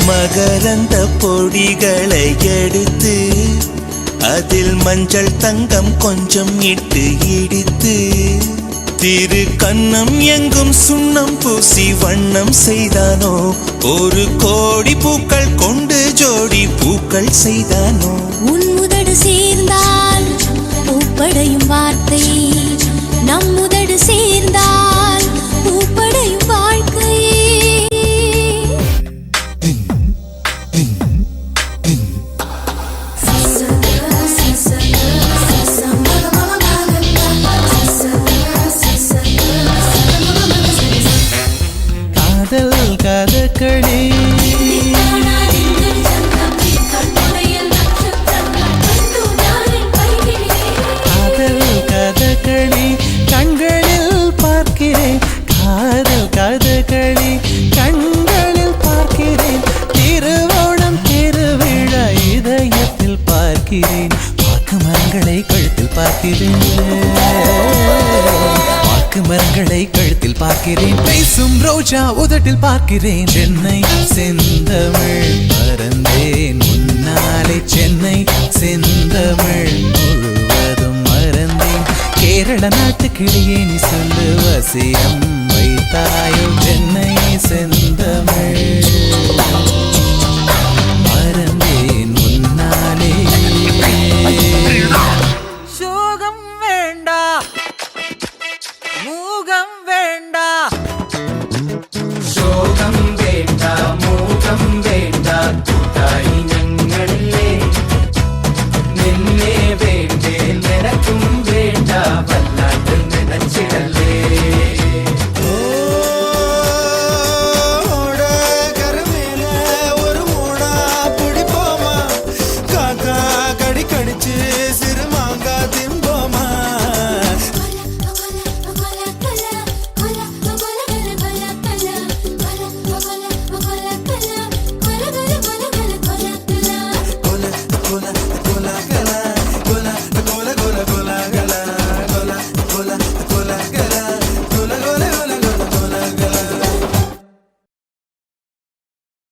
மகரந்த பொடிகளை எடுத்து அதில் மஞ்சள் தங்கம் கொஞ்சம் இட்டு இடித்து திரு கண்ணம் எங்கும் சுண்ணம் பூசி வண்ணம் செய்தானோ ஒரு கோடி பூக்கள் கொண்டு ஜோடி பூக்கள் செய்தானோ உன் உதடு சேர்ந்தால் பூப்படையும் வார்த்தை நம் உதடு சேர்ந்தால் பூப்படையும் வாழ்க்கை காதல் கதகளி கண்களில் பார்க்கிறேன் காதல் கதகளி கண்களில் பார்க்கிறேன் திருவோணம் திருவிழா இதயத்தில் பார்க்கிறேன் வாக்கு மரங்களை கழுத்தில் பார்க்கிறேன் வாக்கு மரங்களை கழுத்தில் பார்க்கிறேன் பேசும் ரோஜா உதட்டில் பார்க்கிறேன் சென்னை செந்தமிழ் மறந்தேன் முன்னாலே சென்னை செந்தமிழ் முழுவதும் மறந்தேன் கேரள நாட்டு கிளியே நீ சொல்லு வசியம் வைத்தாயோ சென்னை செந்தமிழ்